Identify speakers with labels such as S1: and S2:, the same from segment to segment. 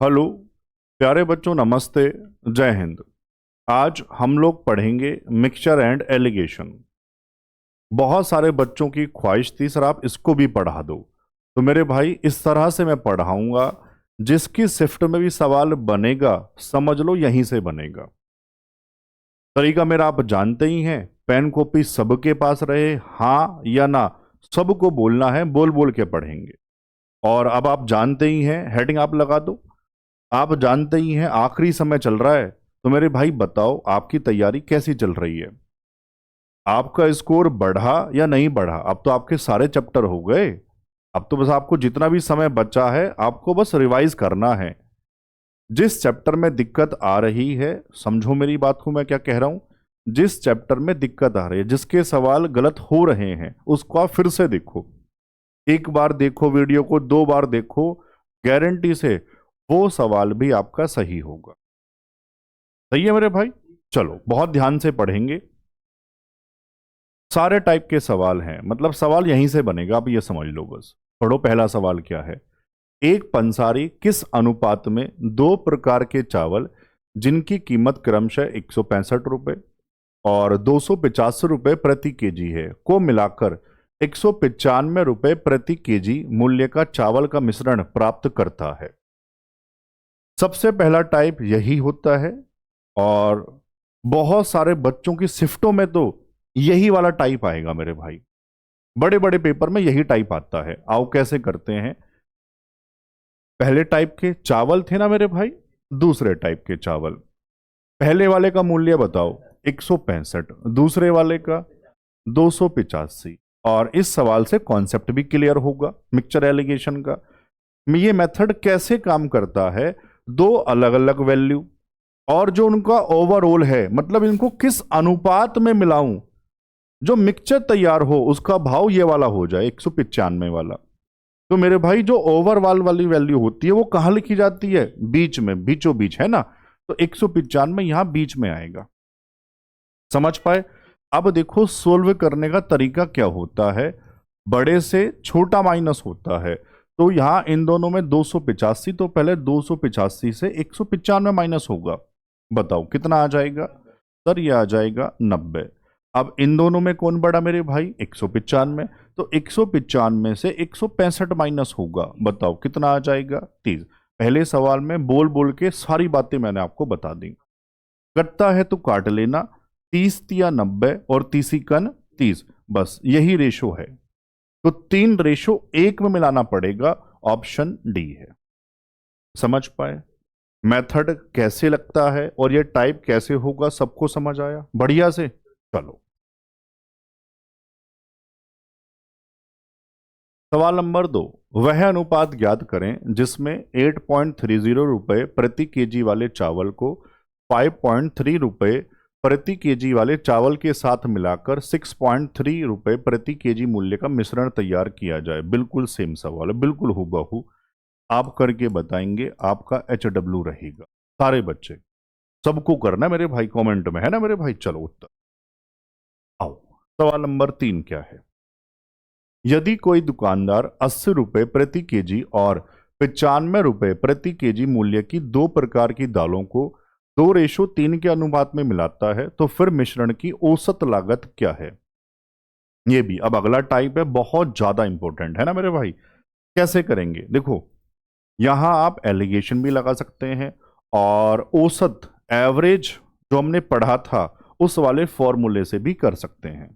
S1: Hello प्यारे बच्चों, नमस्ते। जय हिंद। आज हम लोग पढ़ेंगे मिक्सचर एंड एलिगेशन। बहुत सारे बच्चों की ख्वाहिश थी सर आप इसको भी पढ़ा दो। तो मेरे भाई इस तरह से मैं पढ़ाऊंगा जिसकी शिफ्ट में भी सवाल बनेगा समझ लो यहीं से बनेगा। तरीका मेरा आप जानते ही हैं, पेन कॉपी सबके पास रहे, हाँ या ना सबको बोलना है, बोल बोल के पढ़ेंगे। और अब आप जानते ही हैं, हेडिंग आप लगा दो। आप जानते ही हैं आखिरी समय चल रहा है, तो मेरे भाई बताओ आपकी तैयारी कैसी चल रही है। आपका स्कोर बढ़ा या नहीं बढ़ा? अब तो आपके सारे चैप्टर हो गए। अब तो बस आपको जितना भी समय बचा है आपको बस रिवाइज करना है। जिस चैप्टर में दिक्कत आ रही है, समझो मेरी बात को मैं क्या कह रहा हूं। जिस चैप्टर में दिक्कत आ रही है, जिसके सवाल गलत हो रहे हैं, उसको आप फिर से देखो। एक बार देखो वीडियो को, दो बार देखो, गारंटी से वो सवाल भी आपका सही होगा। सही है मेरे भाई? चलो बहुत ध्यान से पढ़ेंगे। सारे टाइप के सवाल हैं, मतलब सवाल यहीं से बनेगा, आप ये समझ लो बस। पढ़ो, पहला सवाल क्या है। एक पंसारी किस अनुपात में दो प्रकार के चावल जिनकी कीमत क्रमशः 165 रुपए और 285 रुपए प्रति केजी है को मिलाकर 195 रुपए प्रति केजी मूल्य का चावल का मिश्रण प्राप्त करता है? सबसे पहला टाइप यही होता है और बहुत सारे बच्चों की शिफ्टों में तो यही वाला टाइप आएगा मेरे भाई। बड़े बड़े पेपर में यही टाइप आता है। आओ कैसे करते हैं। पहले टाइप के चावल थे ना मेरे भाई, दूसरे टाइप के चावल। पहले वाले का मूल्य बताओ 165, दूसरे वाले का 285। और इस सवाल से कॉन्सेप्ट भी क्लियर होगा मिक्सचर एलिगेशन का। ये मेथड कैसे काम करता है। दो अलग अलग वैल्यू और जो उनका ओवरऑल है, मतलब इनको किस अनुपात में मिलाऊं जो मिक्सचर तैयार हो उसका भाव ये वाला हो जाए 195 वाला। तो मेरे भाई जो ओवरऑल वाली वैल्यू होती है वो कहां लिखी जाती है? बीच में, बीचों बीच है ना। तो 195 यहां बीच में आएगा। समझ पाए? अब देखो सोल्व करने का तरीका क्या होता है। बड़े से छोटा माइनस होता है, तो यहां इन दोनों में 285, तो पहले 285 से 195 माइनस होगा। बताओ कितना आ जाएगा सर? ये आ जाएगा 90। अब इन दोनों में कौन बड़ा मेरे भाई? 195। तो 195 से 165 माइनस होगा। बताओ कितना आ जाएगा? 30। पहले सवाल में बोल बोल के सारी बातें मैंने आपको बता दी। कटता है तो काट लेना, 30 तिया 90 और 30 30। बस यही रेशो है, तो 3:1 में मिलाना पड़ेगा। ऑप्शन डी है। समझ पाए मेथड कैसे लगता है और ये टाइप कैसे होगा? सबको समझ आया बढ़िया से? चलो सवाल नंबर 2। वह अनुपात ज्ञात करें जिसमें 8.30 रुपए प्रति केजी वाले चावल को 5.3 रुपए प्रति केजी वाले चावल के साथ मिलाकर 6.3 रुपए प्रति केजी मूल्य का मिश्रण तैयार किया जाए। बिल्कुल सेम सवाल है, बिल्कुल हूबहू। आप करके बताएंगे, आपका HW रहेगा। सारे बच्चे सबको करना है मेरे भाई, कमेंट में है ना मेरे भाई। चलो उत्तर आओ। सवाल नंबर 3 क्या है। यदि कोई दुकानदार 80 रुपए प्रति केजी और 95 रुपए प्रति केजी मूल्य की दो प्रकार की दालों को 2:3 के अनुपात में मिलाता है, तो फिर मिश्रण की औसत लागत क्या है? ये भी अब अगला टाइप है, बहुत ज्यादा इंपॉर्टेंट है ना मेरे भाई। कैसे करेंगे देखो, यहां आप एलिगेशन भी लगा सकते हैं और औसत, एवरेज जो हमने पढ़ा था उस वाले फॉर्मूले से भी कर सकते हैं।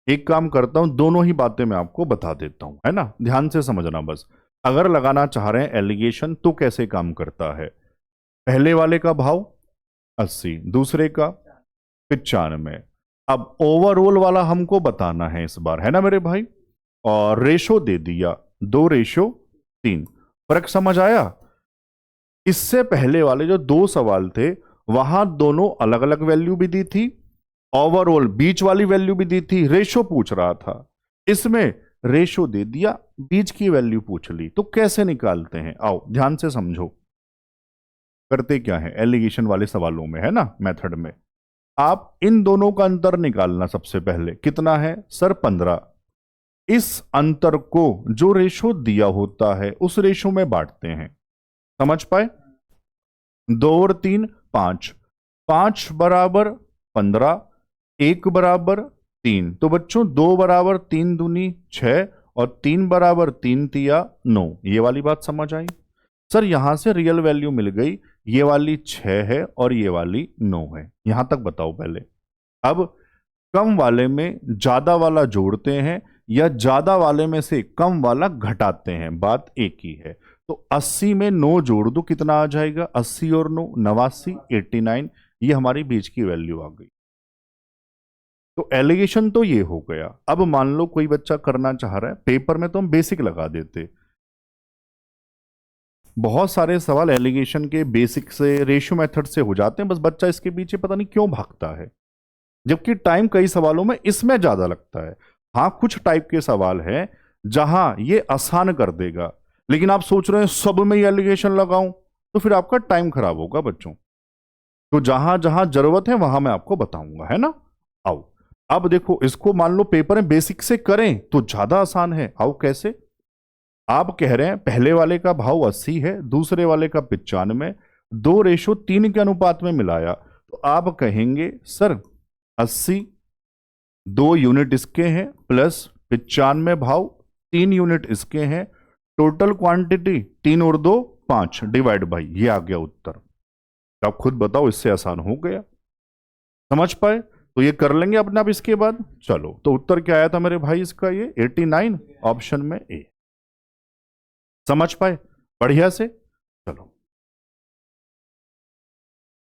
S1: एक काम करता हूं, दोनों ही बातें मैं आपको बता देता हूं, है ना। ध्यान से समझना बस। अगर लगाना चाह रहे हैं एलिगेशन तो कैसे काम करता है। पहले वाले का भाव 80, दूसरे का 95। अब ओवरऑल वाला हमको बताना है इस बार, है ना मेरे भाई। और रेशो दे दिया 2:3। फर्क समझ आया? इससे पहले वाले जो दो सवाल थे वहां दोनों अलग अलग वैल्यू भी दी थी, ओवरऑल बीच वाली वैल्यू भी दी थी, रेशो पूछ रहा था। इसमें रेशो दे दिया, बीच की वैल्यू पूछ ली। तो कैसे निकालते हैं आओ ध्यान से समझो। करते क्या है एलिगेशन वाले सवालों में, है ना, मेथड में आप इन दोनों का अंतर निकालना। सबसे पहले कितना है सर? 15। इस अंतर को जो रेशो दिया होता है उस रेशो में बांटते हैं। समझ पाए? 2 और 3 5, 5 बराबर 15, 1 बराबर 3। तो बच्चों 2 बराबर 3 दूनी 6 और 3 बराबर 3 तिया 9। ये वाली बात समझ आई? सर यहां से रियल वैल्यू मिल गई, ये वाली 6 है और ये वाली 9 है। यहां तक बताओ पहले। अब कम वाले में ज्यादा वाला जोड़ते हैं या ज्यादा वाले में से कम वाला घटाते हैं, बात एक ही है। तो 80 में 9 जोड़ दो, कितना आ जाएगा? 80 और 9 89, 89। ये हमारी बीच की वैल्यू आ गई। तो एलिगेशन तो ये हो गया। अब मान लो कोई बच्चा करना चाह रहा है, पेपर में तो हम बेसिक लगा देते, बहुत सारे सवाल एलिगेशन के बेसिक से रेशियो मेथड से हो जाते हैं, बस बच्चा इसके पीछे पता नहीं क्यों भागता है, जबकि टाइम कई सवालों में इसमें ज्यादा लगता है। हाँ कुछ टाइप के सवाल हैं जहां ये आसान कर देगा, लेकिन आप सोच रहे हैं सब में ये एलिगेशन लगाऊं, तो फिर आपका टाइम खराब होगा बच्चों। तो जहां जहां जरूरत है वहां मैं आपको बताऊंगा, है ना? आओ अब देखो, इसको मान लो पेपर में बेसिक से करें तो ज्यादा आसान है। आओ कैसे? आप कह रहे हैं पहले वाले का भाव 80 है, दूसरे वाले का 95, 2:3 के अनुपात में मिलाया, तो आप कहेंगे सर 80 2 यूनिट इसके हैं प्लस 95 भाव 3 यूनिट इसके हैं, टोटल क्वांटिटी 3 और 2 5 डिवाइड बाई, ये आ गया उत्तर। तो आप खुद बताओ, इससे आसान हो गया? समझ पाए? तो ये कर लेंगे अपने आप इसके बाद। चलो तो उत्तर क्या आया था मेरे भाई इसका? ये 89, ऑप्शन में ए। समझ पाए बढ़िया से? चलो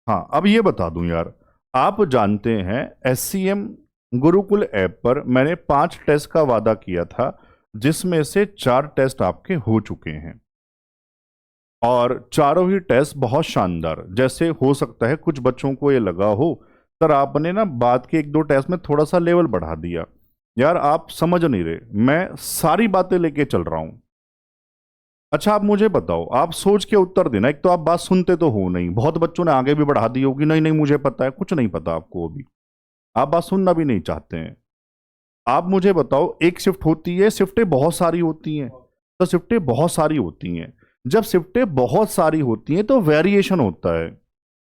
S1: हाँ अब ये बता दूं यार, आप जानते हैं SCM गुरुकुल ऐप पर मैंने 5 टेस्ट का वादा किया था, जिसमें से 4 टेस्ट आपके हो चुके हैं और चारों ही टेस्ट बहुत शानदार। जैसे हो सकता है कुछ बच्चों को ये लगा हो सर आपने ना बाद के 1-2 टेस्ट में थोड़ा सा लेवल बढ़ा दिया, यार आप समझ नहीं रहे, मैं सारी बातें लेके चल रहा हूं। अच्छा आप मुझे बताओ, आप सोच के उत्तर देना। एक तो आप बात सुनते तो हो नहीं, बहुत बच्चों ने आगे भी बढ़ा दी होगी, नहीं नहीं मुझे पता है, कुछ नहीं पता आपको अभी, आप बात सुनना भी नहीं चाहते हैं। आप मुझे बताओ, एक शिफ्ट होती है, शिफ्टें बहुत सारी होती हैं, तो शिफ्टें बहुत सारी होती हैं, जब शिफ्टें बहुत सारी होती हैं तो वेरिएशन होता है।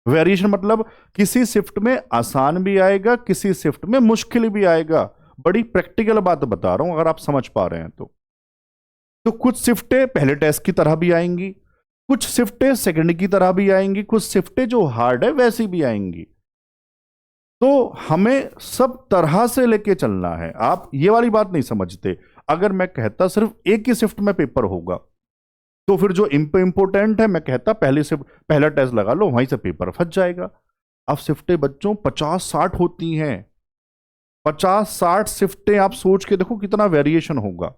S1: वेरिएशन मतलब किसी शिफ्ट में आसान भी आएगा, किसी शिफ्ट में मुश्किल भी आएगा। बड़ी प्रैक्टिकल बात बता रहा हूं, अगर आप समझ पा रहे हैं तो कुछ शिफ्टें पहले टेस्ट की तरह भी आएंगी, कुछ शिफ्टें सेकंड की तरह भी आएंगी, कुछ शिफ्टें जो हार्ड है वैसी भी आएंगी। तो हमें सब तरह से लेके चलना है। आप ये वाली बात नहीं समझते। अगर मैं कहता सिर्फ एक ही शिफ्ट में पेपर होगा, तो फिर जो इंपोर्टेंट है मैं कहता पहले शिफ्ट पहला टेस्ट लगा लो, वहीं से पेपर फंस जाएगा। अब शिफ्टें बच्चों 50-60 होती हैं, 50-60 शिफ्टें, आप सोच के देखो कितना वेरिएशन होगा,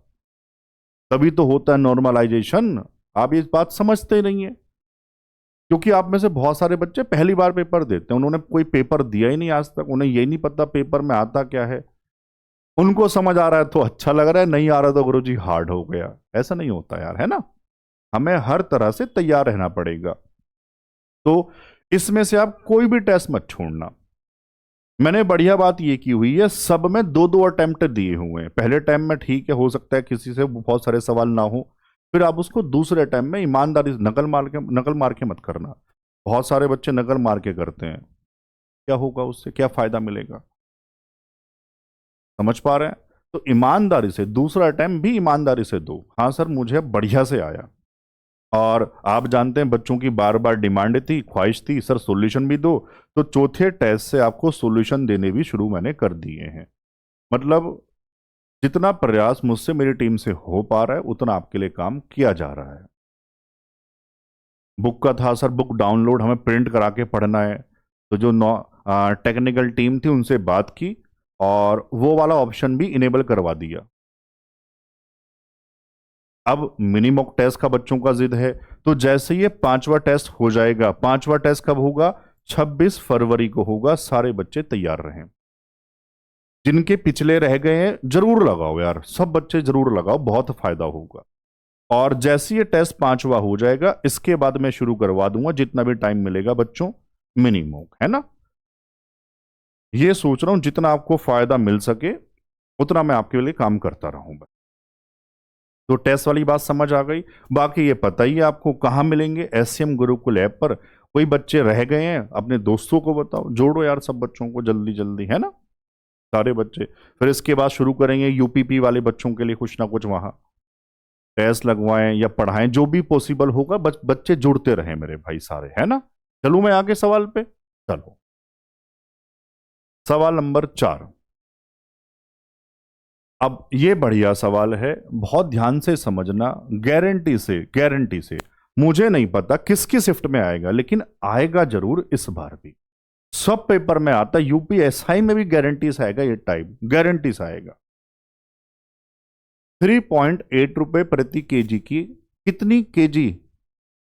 S1: तभी तो होता है नॉर्मलाइजेशन। आप ये बात समझते नहीं है, क्योंकि आप में से बहुत सारे बच्चे पहली बार पेपर देते हैं, उन्होंने कोई पेपर दिया ही नहीं आज तक, उन्हें यही नहीं पता पेपर में आता क्या है। उनको समझ आ रहा है तो अच्छा लग रहा है, नहीं आ रहा तो गुरुजी हार्ड हो गया। ऐसा नहीं होता यार, है ना? हमें हर तरह से तैयार रहना पड़ेगा। तो इसमें से आप कोई भी टेस्ट मत छोड़ना। मैंने बढ़िया बात ये की हुई है, सब में 2-2 अटेम्प्ट दिए हुए हैं। पहले टाइम में ठीक है, हो सकता है किसी से बहुत सारे सवाल ना हो, फिर आप उसको दूसरे टाइम में ईमानदारी से नकल मार के मत करना। बहुत सारे बच्चे नकल मार के करते हैं, क्या होगा उससे, क्या फायदा मिलेगा? समझ पा रहे हैं? तो ईमानदारी से दूसरा अटेम्प्ट भी ईमानदारी से दो। हाँ सर मुझे बढ़िया से आया, और आप जानते हैं बच्चों की बार बार डिमांड थी, ख्वाहिश थी सर सॉल्यूशन भी दो, तो चौथे टेस्ट से आपको सॉल्यूशन देने भी शुरू मैंने कर दिए हैं। मतलब जितना प्रयास मुझसे मेरी टीम से हो पा रहा है उतना आपके लिए काम किया जा रहा है। बुक का था सर, बुक डाउनलोड हमें प्रिंट करा के पढ़ना है, तो जो टेक्निकल टीम थी उनसे बात की और वो वाला ऑप्शन भी इनेबल करवा दिया। अब मिनी मॉक टेस्ट का बच्चों का जिद है, तो जैसे ये 5वां टेस्ट हो जाएगा, 5वां टेस्ट कब होगा? 26 फरवरी को होगा। सारे बच्चे तैयार रहें। जिनके पिछले रह गए हैं जरूर लगाओ यार, सब बच्चे जरूर लगाओ, बहुत फायदा होगा। और जैसे ये टेस्ट 5वां हो जाएगा, इसके बाद मैं शुरू करवा दूंगा जितना भी टाइम मिलेगा बच्चों मिनी मॉक, है ना? ये सोच रहा हूं जितना आपको फायदा मिल सके उतना मैं आपके लिए काम करता रहूंगा। तो टेस्ट वाली बात समझ आ गई। बाकी ये पता ही है आपको कहाँ मिलेंगे, एससीएम गुरुकुल ऐप पर। कोई बच्चे रह गए हैं अपने दोस्तों को बताओ, जोड़ो यार सब बच्चों को जल्दी जल्दी, है ना, सारे बच्चे। फिर इसके बाद शुरू करेंगे यूपीपी वाले बच्चों के लिए कुछ ना कुछ वहां टेस्ट लगवाएं या पढ़ाएं, जो भी पॉसिबल होगा। बच्चे जुड़ते रहे मेरे भाई सारे, है ना। चलूं मैं आगे सवाल पे, चलो सवाल नंबर 4। अब ये बढ़िया सवाल है, बहुत ध्यान से समझना, गारंटी से मुझे नहीं पता किसकी शिफ्ट में आएगा, लेकिन आएगा जरूर इस बार भी। सब पेपर में आता, यूपीएसआई में भी गारंटी से आएगा, ये टाइप गारंटी से आएगा। 3.8 रुपए प्रति केजी की कितनी केजी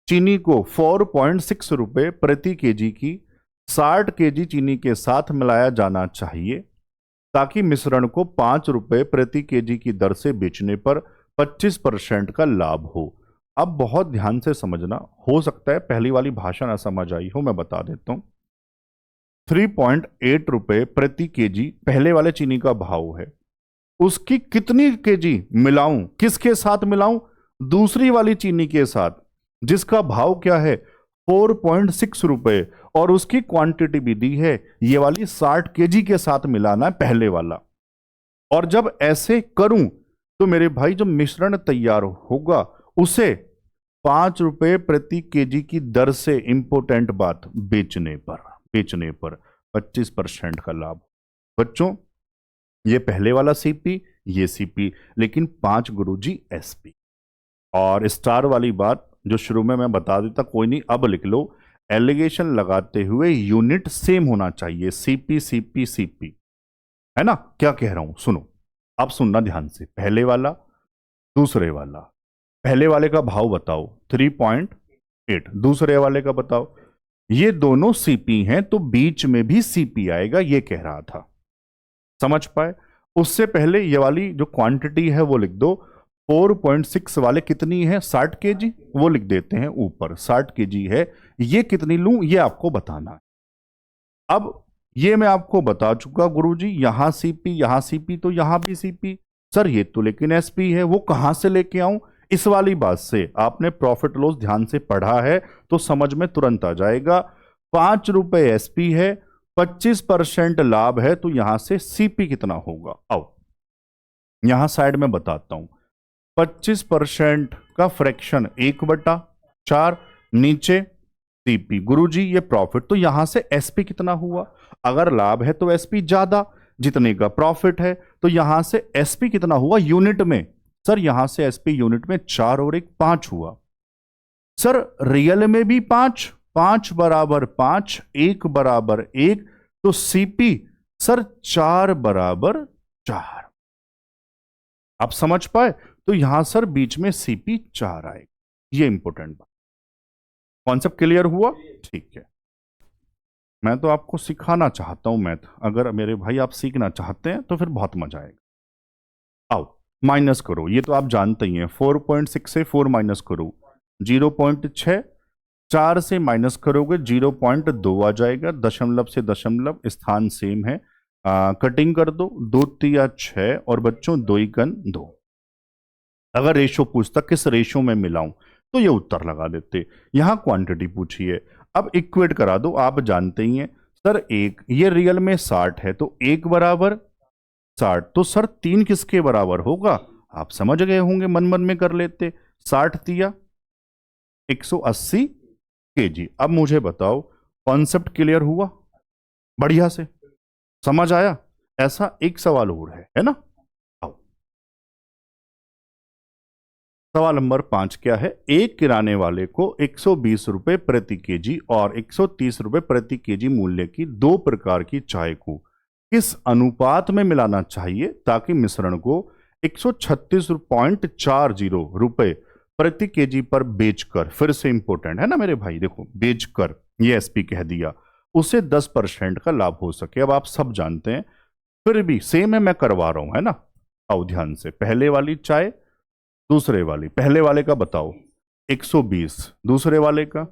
S1: चीनी को 4.6 रुपए प्रति केजी की 60 केजी चीनी के साथ मिलाया जाना चाहिए, ताकि मिश्रण को 5 रुपए प्रति केजी की दर से बेचने पर 25% का लाभ हो। अब बहुत ध्यान से समझना, हो सकता है पहली वाली भाषा ना समझ आई हो, मैं बता देता हूं। 3.8 रुपए प्रति केजी पहले वाले चीनी का भाव है, उसकी कितनी केजी मिलाऊं, किसके साथ मिलाऊं, दूसरी वाली चीनी के साथ, जिसका भाव क्या है 4.6 रुपए, और उसकी क्वांटिटी भी दी है ये वाली 60 केजी के साथ मिलाना है पहले वाला। और जब ऐसे करूं तो मेरे भाई जो मिश्रण तैयार होगा उसे 5 रुपए प्रति केजी की दर से, इंपोर्टेंट बात, बेचने पर 25% का लाभ। बच्चों ये पहले वाला सीपी, ये सीपी, लेकिन 5 गुरुजी एसपी। और स्टार वाली बात जो शुरू में मैं बता देता, कोई नहीं अब लिख लो, एलिगेशन लगाते हुए यूनिट सेम होना चाहिए, सीपी सीपी सीपी, है ना। क्या कह रहा हूं सुनो, अब सुनना ध्यान से। पहले वाला, दूसरे वाला, पहले वाले का भाव बताओ 3.8, दूसरे वाले का बताओ। ये दोनों सीपी हैं तो बीच में भी सीपी आएगा, ये कह रहा था, समझ पाए। उससे पहले ये वाली जो क्वांटिटी है वो लिख दो, 4.6 वाले कितनी है 60 केजी, वो लिख देते हैं ऊपर, 60 केजी है, ये कितनी लूं ये आपको बताना है। अब ये मैं आपको बता चुका गुरुजी, यहां सीपी तो यहां भी सीपी। सर ये तो लेकिन एसपी है, वो कहां से लेके आऊं, इस वाली बात से आपने प्रॉफिट लॉस ध्यान से पढ़ा है तो समझ में तुरंत आ जाएगा। 5 रुपए एसपी है, 25% लाभ है, तो यहां से सीपी कितना होगा, आओ यहां साइड में बताता हूं। 25% का फ्रैक्शन 1/4, नीचे सीपी। गुरुजी ये प्रॉफिट, तो यहां से एसपी कितना हुआ, अगर लाभ है तो एसपी ज्यादा, जितने का प्रॉफिट है तो यहां से एसपी कितना हुआ यूनिट में। सर यहां से एसपी यूनिट में 4 और 1 5 हुआ। सर रियल में भी 5, 5 बराबर 5, 1 बराबर 1, तो सीपी सर 4 बराबर 4। आप समझ पाए, तो यहां सर बीच में सीपी 4 आएगा, ये इंपॉर्टेंट बात। कॉन्सेप्ट क्लियर हुआ, ठीक है। मैं तो आपको सिखाना चाहता हूं मैथ, अगर मेरे भाई आप सीखना चाहते हैं तो फिर बहुत मजा आएगा। आओ माइनस करो, ये तो आप जानते ही हैं, 4.6 से 4 माइनस करो 0.6, 4 से माइनस करोगे 0.2 आ जाएगा, दशमलव से दशमलव स्थान सेम है, कटिंग कर दो, 2 तिया 6, और बच्चों 2 एकन 2। अगर रेशो पूछता किस रेशो में मिलाऊं तो ये उत्तर लगा देते। यहां क्वांटिटी पूछी है, अब इक्वेट करा दो, आप जानते ही हैं सर। एक ये रियल में 60 है तो 1 बराबर 60, तो सर 3 किसके बराबर होगा, आप समझ गए होंगे, मन मन में कर लेते। 60 तिया 180 केजी। अब मुझे बताओ कॉन्सेप्ट क्लियर हुआ, बढ़िया से समझ आया। ऐसा एक सवाल और है ना। आओ सवाल नंबर 5 क्या है, एक किराने वाले को 120 रुपए प्रति केजी और 130 रुपए प्रति केजी मूल्य की 2 प्रकार की चाय को किस अनुपात में मिलाना चाहिए, ताकि मिश्रण को 136.40 रुपए प्रति केजी पर बेचकर, फिर से इंपॉर्टेंट है ना मेरे भाई, देखो बेचकर, ये एसपी कह दिया, उसे 10% का लाभ हो सके। अब आप सब जानते हैं, फिर भी सेम है, मैं करवा रहा हूं, है ना। आओ ध्यान से, पहले वाली चाय, दूसरे वाली, पहले वाले का बताओ 120, दूसरे वाले का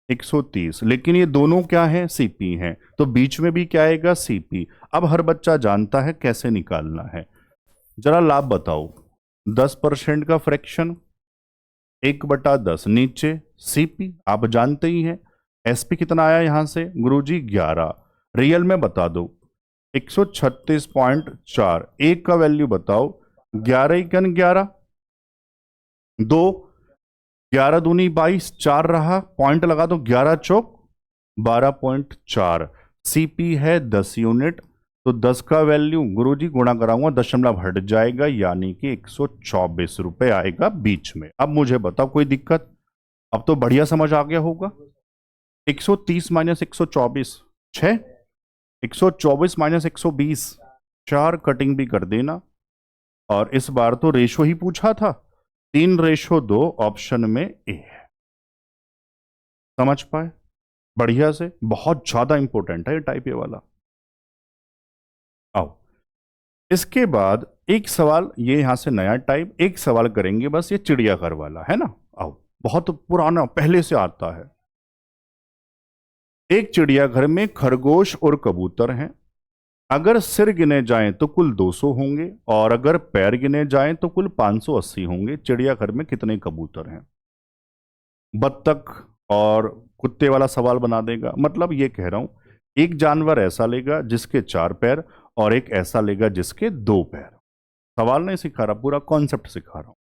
S1: 130, लेकिन ये दोनों क्या है सीपी हैं, तो बीच में भी क्या आएगा सीपी। अब हर बच्चा जानता है कैसे निकालना है, जरा लाभ बताओ, 10% का फ्रैक्शन 1/10 नीचे सीपी आप जानते ही हैं। एसपी कितना आया यहां से गुरुजी 11। रियल में बता दो 136.4। एक का वैल्यू बताओ 11 2 11 दूनी 22 4 रहा पॉइंट लगा दो 11 चौक 12.4। सीपी है 10 यूनिट तो 10 का वैल्यू गुरुजी गुणा कराऊंगा दशमलव हट जाएगा यानी कि 124 रुपए आएगा बीच में। अब मुझे बताओ कोई दिक्कत? अब तो बढ़िया समझ आ गया होगा। 130 माइनस 124 6, 124 माइनस 120 4, कटिंग भी कर देना। और इस बार तो रेशो ही पूछा था 3:2 ऑप्शन में ए है। समझ पाए बढ़िया से? बहुत ज्यादा इंपॉर्टेंट है ये टाइप ए वाला। आओ इसके बाद एक सवाल, ये यहां से नया टाइप, एक सवाल करेंगे बस, ये चिड़ियाघर वाला है ना। आओ बहुत पुराना पहले से आता है। एक चिड़ियाघर में खरगोश और कबूतर हैं। अगर सिर गिने जाएं तो कुल 200 होंगे और अगर पैर गिने जाएं तो कुल 580 होंगे। चिड़ियाघर में कितने कबूतर हैं? बत्तख और कुत्ते वाला सवाल बना देगा। मतलब ये कह रहा हूं एक जानवर ऐसा लेगा जिसके 4 पैर और एक ऐसा लेगा जिसके 2 पैर। सवाल नहीं सिखा रहा, पूरा कॉन्सेप्ट सिखा रहा हूं।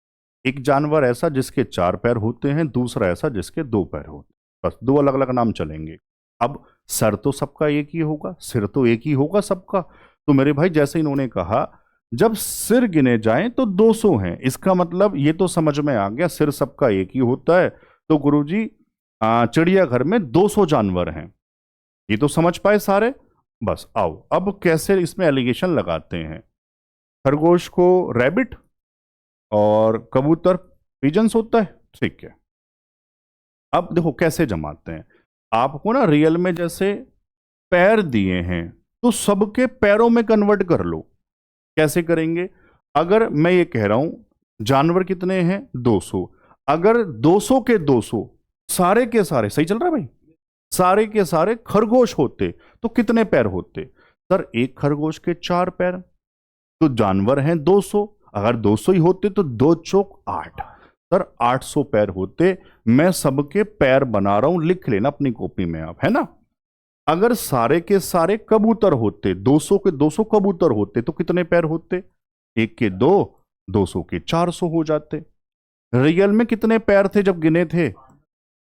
S1: एक जानवर ऐसा जिसके 4 पैर होते हैं, दूसरा ऐसा जिसके 2 पैर होते हैं। बस 2 अलग अलग नाम चलेंगे। अब सर तो सबका एक ही होगा, सिर तो एक ही होगा सबका। तो मेरे भाई जैसे इन्होंने कहा जब सिर गिने जाएं तो 200 हैं, इसका मतलब ये तो समझ में आ गया सिर सबका एक ही होता है। तो गुरुजी चिड़ियाघर में 200 जानवर हैं, ये तो समझ पाए सारे। बस आओ अब कैसे इसमें एलिगेशन लगाते हैं। खरगोश को रैबिट और कबूतर पिजन्स होता है, ठीक है। अब देखो कैसे जमाते हैं। आपको ना रियल में जैसे पैर दिए हैं तो सबके पैरों में कन्वर्ट कर लो। कैसे करेंगे? अगर मैं ये कह रहा हूं जानवर कितने हैं 200, अगर 200 के 200 सारे के सारे, सही चल रहा है भाई, सारे के सारे खरगोश होते तो कितने पैर होते? सर एक खरगोश के 4 पैर, तो जानवर हैं 200, अगर 200 ही होते तो 2 चौक 8, सर 800 पैर होते। मैं सबके पैर बना रहा हूं, लिख लेना अपनी कॉपी में आप, है ना। अगर सारे के सारे कबूतर होते, 200 के 200 कबूतर होते तो कितने पैर होते? एक के 2, 200 के 400 हो जाते। रियल में कितने पैर थे जब गिने थे?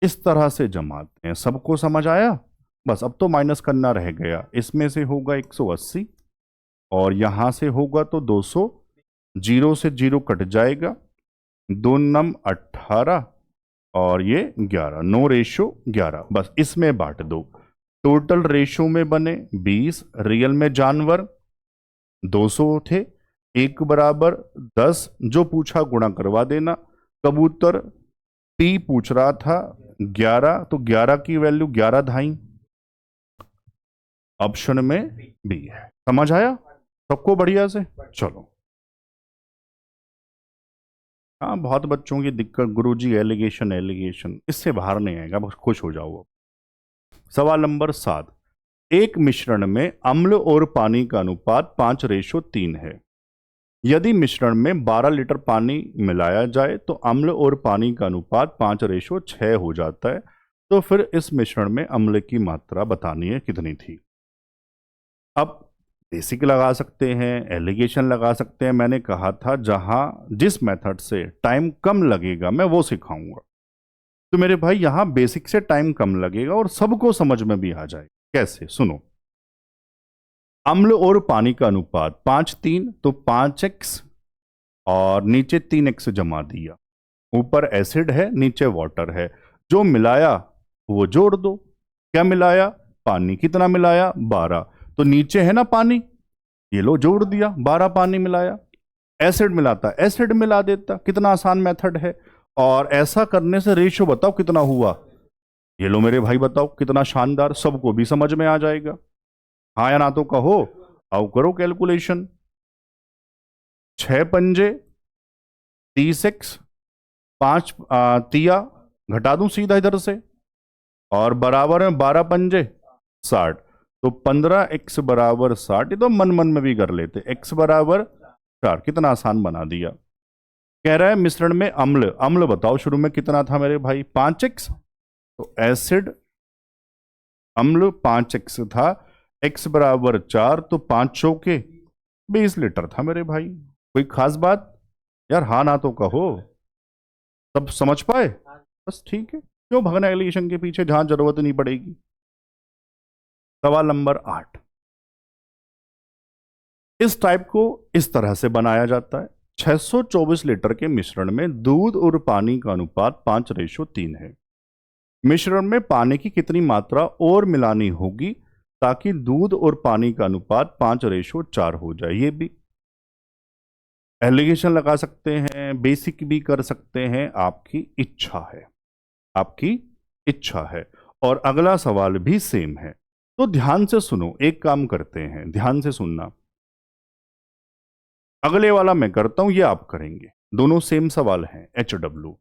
S1: इस तरह से जमाते हैं। सबको समझ आया? बस अब तो माइनस करना रह गया। इसमें से होगा 180 और यहां से होगा तो 200, 0 से 0 कट जाएगा, 2 नम 18 और ये 11, 9:11। बस इसमें बांट दो। टोटल रेशो में बने 20, रियल में जानवर 200 थे, 1/10, जो पूछा गुणा करवा देना। कबूतर पी पूछ रहा था 11, तो 11 की वैल्यू 11 धाई, ऑप्शन में बी है। समझ आया सबको बढ़िया से? चलो। हाँ बहुत बच्चों की दिक्कत गुरुजी एलिगेशन एलिगेशन, इससे बाहर नहीं आएगा, बस खुश हो जाओ। सवाल नंबर 7। एक मिश्रण में अम्ल और पानी का अनुपात 5:3 है। यदि मिश्रण में 12 लीटर पानी मिलाया जाए तो अम्ल और पानी का अनुपात 5:6 हो जाता है। तो फिर इस मिश्रण में अम्ल की मात्रा बतानी है कितनी थी। अब बेसिक लगा सकते हैं, एलिगेशन लगा सकते हैं। मैंने कहा था जहां जिस मेथड से टाइम कम लगेगा मैं वो सिखाऊंगा। तो मेरे भाई यहां बेसिक से टाइम कम लगेगा और सबको समझ में भी आ जाए। कैसे? सुनो। अम्ल और पानी का अनुपात 5:3, तो 5x और नीचे 3x जमा दिया। ऊपर एसिड है नीचे वाटर है, जो मिलाया वो जोड़ दो। क्या मिलाया? पानी। कितना मिलाया? 12। तो नीचे है ना पानी, ये लो जोड़ दिया, 12 पानी मिलाया। एसिड मिलाता, एसिड मिला देता। कितना आसान मेथड है। और ऐसा करने से रेशियो बताओ कितना हुआ। ये लो मेरे भाई बताओ कितना शानदार, सबको भी समझ में आ जाएगा। हाँ या ना तो कहो। आओ करो कैलकुलेशन। 6 पंजे 30x, 5 तिया घटा दूं सीधा इधर से, और बराबर में 12 पंजे 60, तो 15x बराबर 60। ये तो मन मन में भी कर लेते, x बराबर 4। कितना आसान बना दिया। कह रहा है मिश्रण में अम्ल, अम्ल बताओ शुरू में कितना था मेरे भाई, 5x। तो एसिड अम्ल 5x था, x बराबर 4, तो 5 चौके 20 लीटर था मेरे भाई। कोई खास बात यार, हाँ ना तो कहो, सब समझ पाए? बस ठीक है, क्यों भगना एलिगेशन के पीछे जहां जरूरत नहीं पड़ेगी। सवाल नंबर 8, इस टाइप को इस तरह से बनाया जाता है। 624 लीटर के मिश्रण में दूध और पानी का अनुपात 5:3 है। मिश्रण में पानी की कितनी मात्रा और मिलानी होगी ताकि दूध और पानी का अनुपात 5:4 हो जाए? ये भी एलिगेशन लगा सकते हैं, बेसिक भी कर सकते हैं, आपकी इच्छा है, आपकी इच्छा है। और अगला सवाल भी सेम है, तो ध्यान से सुनो। एक काम करते हैं, ध्यान से सुनना। अगले वाला मैं करता हूं, ये आप करेंगे, दोनों सेम सवाल हैं HW।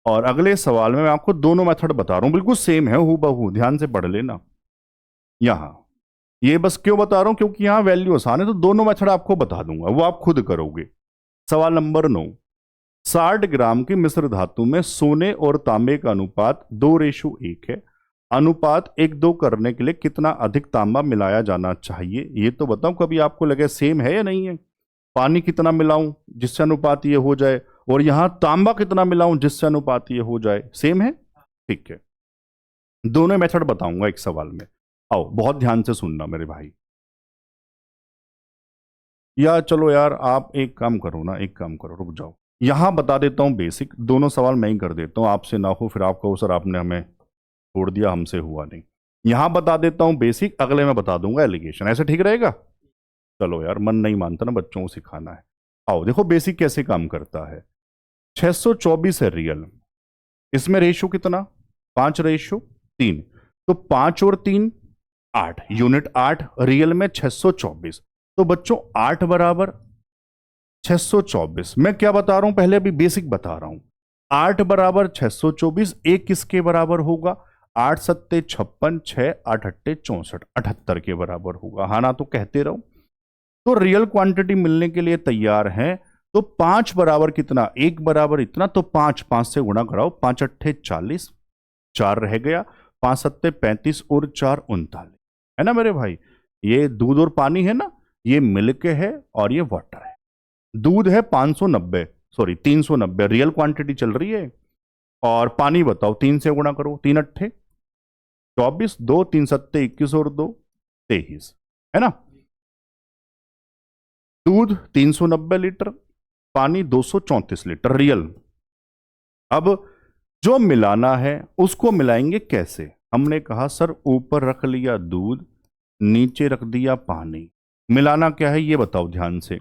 S1: और अगले सवाल में मैं आपको दोनों मेथड बता रहा हूं, बिल्कुल सेम है, हूबहू, ध्यान से पढ़ लेना। यहां ये बस क्यों बता रहा हूं, क्योंकि यहां वैल्यू आसान है, तो दोनों मेथड आपको बता दूंगा, वो आप खुद करोगे। सवाल नंबर 9, 60 ग्राम की मिश्र धातु में सोने और तांबे का अनुपात 2:1 है। अनुपात 1:2 करने के लिए कितना अधिक तांबा मिलाया जाना चाहिए? ये तो बताओ, कभी आपको लगे सेम है या नहीं है। पानी कितना मिलाऊं जिससे अनुपात ये हो जाए, और यहां तांबा कितना मिलाऊं जिससे अनुपात ये हो जाए, सेम है? ठीक है, दोनों मेथड बताऊंगा एक सवाल में। आओ बहुत ध्यान से सुनना मेरे भाई। या चलो यार, आप एक काम करो ना, एक काम करो, रुक जाओ, यहां बता देता हूं बेसिक, दोनों सवाल मैं ही कर देता हूं, आपसे ना हो फिर आप कहो सर आपने हमें छोड़ दिया, हमसे हुआ नहीं। यहां बता देता हूं बेसिक, अगले में बता दूंगा एलिगेशन, ऐसे ठीक रहेगा? चलो यार, मन नहीं मानता ना, बच्चों को सिखाना है। आओ देखो बेसिक कैसे काम करता है। 624 है रियल, इसमें रेशो कितना, 5:3, तो 5 और 3 8, यूनिट 8, रियल में 624, तो बच्चों 8 बराबर 624। मैं क्या बता रहा हूं पहले, अभी बेसिक बता रहा हूं। 8 बराबर 624, एक किसके बराबर होगा, 8 सत्ते 56, 6 8 अट्टे 64, 78 के बराबर होगा। हाँ ना तो कहते रहो। तो रियल क्वांटिटी मिलने के लिए तैयार हैं, तो 5 बराबर कितना, 1 बराबर इतना, तो 5 5 से गुणा कराओ, 5 अट्ठे 40, 4 रह गया, 5 सत्ते 35 और 4 39, है ना मेरे भाई। ये दूध और पानी है ना, ये मिल्क है और ये वाटर है। दूध है 590, सॉरी 390, रियल क्वांटिटी चल रही है। और पानी बताओ, 3 से गुणा करो, 3 अट्ठे 24, 2 3 सत्ते 21 और 2 23, है ना। दूध 390 लीटर, पानी 234 लीटर रियल। अब जो मिलाना है उसको मिलाएंगे कैसे? हमने कहा सर ऊपर रख लिया दूध, नीचे रख दिया पानी। मिलाना क्या है ये बताओ ध्यान से।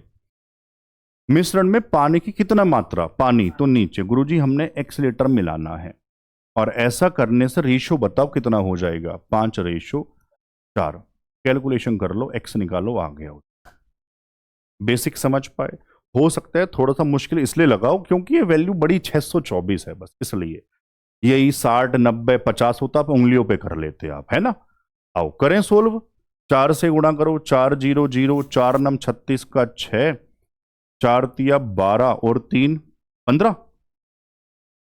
S1: मिश्रण में पानी की कितना मात्रा, पानी तो नीचे, गुरुजी हमने x लीटर मिलाना है, और ऐसा करने से रेशो बताओ कितना हो जाएगा, 5:4। कैलकुलेशन कर लो, x निकालो, आ गया। बेसिक समझ पाए? हो सकता है थोड़ा सा मुश्किल इसलिए लगाओ क्योंकि ये वैल्यू बड़ी 624 है, बस इसलिए। यही 60 90 50 होता आप उंगलियों पे कर लेते आप, है ना। आओ करें सोल्व। 4 से गुणा करो, 4 0 0, 4 9 36 का 6, 4 तिया 12 और 3 15,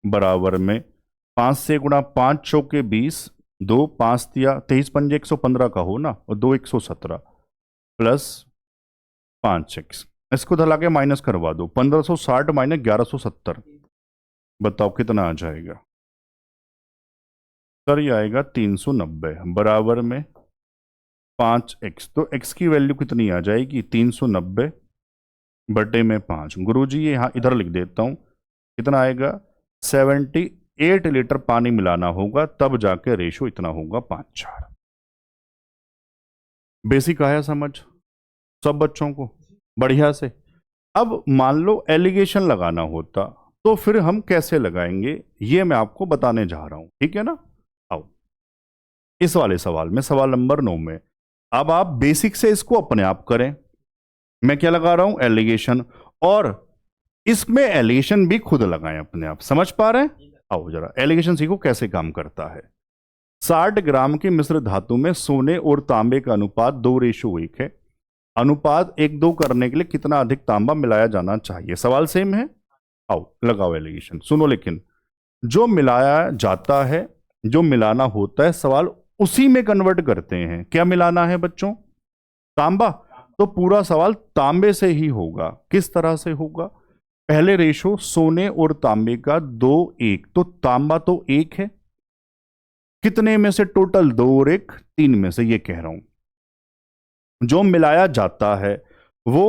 S1: बराबर में 5 से गुणा 5 चौके 20, 2 5 तिया 23 पंजे 115 का हो ना, और 2 117 प्लस 5x, इसको धला के माइनस करवा दो, 1560 माइनस 1170, बताओ कितना आ जाएगा? सर ये आएगा 390, बराबर में 5x, तो x की वैल्यू कितनी आ जाएगी, 390 बटे में 5। गुरुजी ये यहां इधर लिख देता हूं, कितना आएगा, 78 लीटर पानी मिलाना होगा, तब जाके रेशो इतना होगा 5:4। बेसिक आया समझ सब बच्चों को बढ़िया से? अब मान लो एलिगेशन लगाना होता तो फिर हम कैसे लगाएंगे ये मैं आपको बताने जा रहा हूं, ठीक है ना। आओ इस वाले सवाल में, सवाल नंबर 9 में, अब आप बेसिक से इसको अपने आप करें। मैं क्या लगा रहा हूं, एलिगेशन, और इसमें एलिगेशन भी खुद लगाएं अपने आप, समझ पा रहे हैं? आओ जरा एलिगेशन सीखो कैसे काम करता है। 60 ग्राम की मिश्र धातु में सोने और तांबे का अनुपात 2:1 है। अनुपात 1:2 करने के लिए कितना अधिक तांबा मिलाया जाना चाहिए? सवाल सेम है, आओ लगाओ एलिगेशन, सुनो। लेकिन जो मिलाया जाता है, जो मिलाना होता है, सवाल उसी में कन्वर्ट करते हैं। क्या मिलाना है बच्चों? तांबा। तो पूरा सवाल तांबे से ही होगा। किस तरह से होगा? पहले रेशो सोने और तांबे का 2:1, तो तांबा तो 1 है, कितने में से? टोटल 2 और 1, 3 में से, ये कह रहा हूं। जो मिलाया जाता है वो